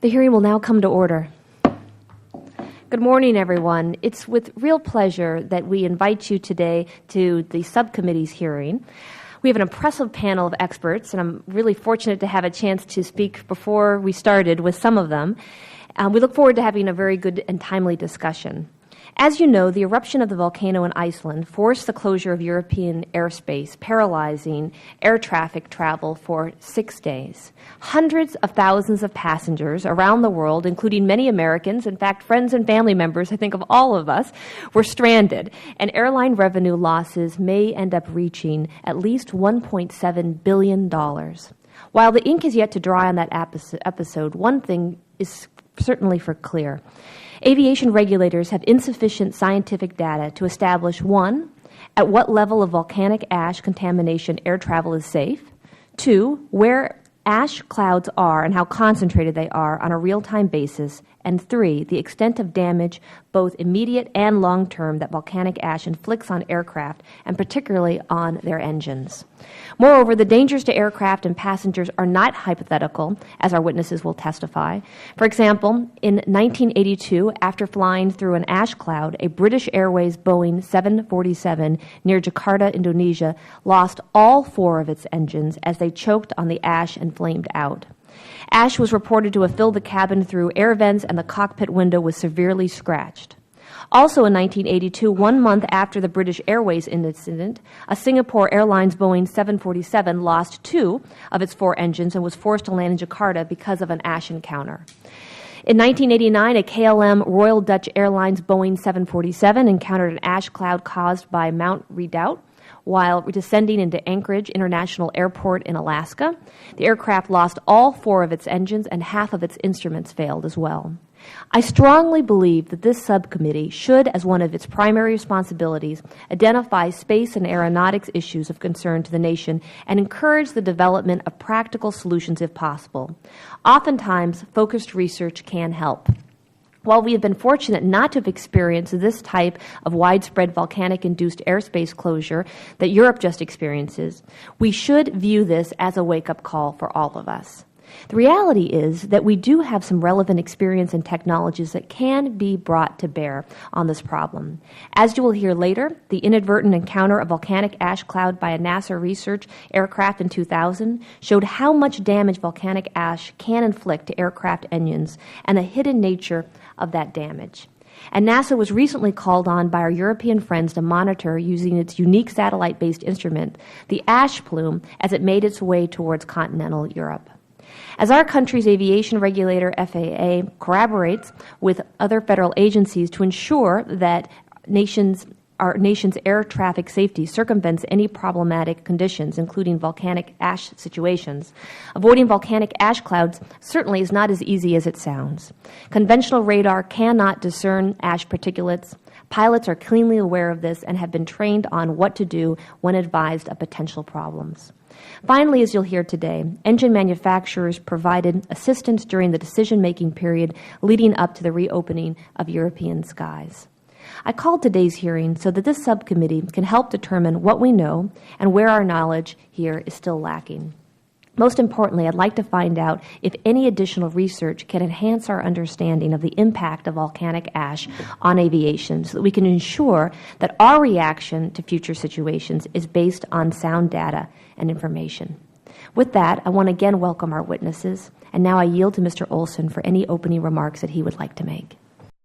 The hearing will now come to order. Good morning, everyone. It's with real pleasure that we invite you today to the subcommittee's hearing. We have an impressive panel of experts, and I'm really fortunate to have a chance to speak before we started with some of them. We look forward to having a very good and timely discussion. As you know, the eruption of the volcano in Iceland forced the closure of European airspace, paralyzing air traffic travel for 6 days. Hundreds of thousands of passengers around the world, including many Americans, in fact, friends and family members, I think of all of us, were stranded, and airline revenue losses may end up reaching at least $1.7 billion. While the ink is yet to dry on that episode, one thing is certainly for clear. Aviation regulators have insufficient scientific data to establish, 1, at what level of volcanic ash contamination air travel is safe, 2, where ash clouds are and how concentrated they are on a real-time basis, and 3, the extent of damage, both immediate and long-term, that volcanic ash inflicts on aircraft, and particularly on their engines. Moreover, the dangers to aircraft and passengers are not hypothetical, as our witnesses will testify. For example, in 1982, after flying through an ash cloud, a British Airways Boeing 747 near Jakarta, Indonesia, lost all 4 of its engines as they choked on the ash and flamed out. Ash was reported to have filled the cabin through air vents, and the cockpit window was severely scratched. Also in 1982, 1 month after the British Airways incident, a Singapore Airlines Boeing 747 lost 2 of its 4 engines and was forced to land in Jakarta because of an ash encounter. In 1989, a KLM Royal Dutch Airlines Boeing 747 encountered an ash cloud caused by Mount Redoubt while descending into Anchorage International Airport in Alaska. The aircraft lost all 4 of its engines, and half of its instruments failed as well. I strongly believe that this subcommittee should, as one of its primary responsibilities, identify space and aeronautics issues of concern to the nation and encourage the development of practical solutions if possible. Oftentimes, focused research can help. While we have been fortunate not to have experienced this type of widespread volcanic-induced airspace closure that Europe just experiences, we should view this as a wake-up call for all of us. The reality is that we do have some relevant experience and technologies that can be brought to bear on this problem. As you will hear later, the inadvertent encounter of volcanic ash cloud by a NASA research aircraft in 2000 showed how much damage volcanic ash can inflict to aircraft engines and the hidden nature of that damage. And NASA was recently called on by our European friends to monitor, using its unique satellite-based instrument, the ash plume as it made its way towards continental Europe. As our country's aviation regulator, FAA, collaborates with other federal agencies to ensure that our nation's air traffic safety circumvents any problematic conditions, including volcanic ash situations, avoiding volcanic ash clouds certainly is not as easy as it sounds. Conventional radar cannot discern ash particulates. Pilots are keenly aware of this and have been trained on what to do when advised of potential problems. Finally, as you'll hear today, engine manufacturers provided assistance during the decision-making period leading up to the reopening of European skies. I called today's hearing so that this subcommittee can help determine what we know and where our knowledge here is still lacking. Most importantly, I'd like to find out if any additional research can enhance our understanding of the impact of volcanic ash on aviation so that we can ensure that our reaction to future situations is based on sound data and information. With that, I want to again welcome our witnesses, and now I yield to Mr. Olson for any opening remarks that he would like to make.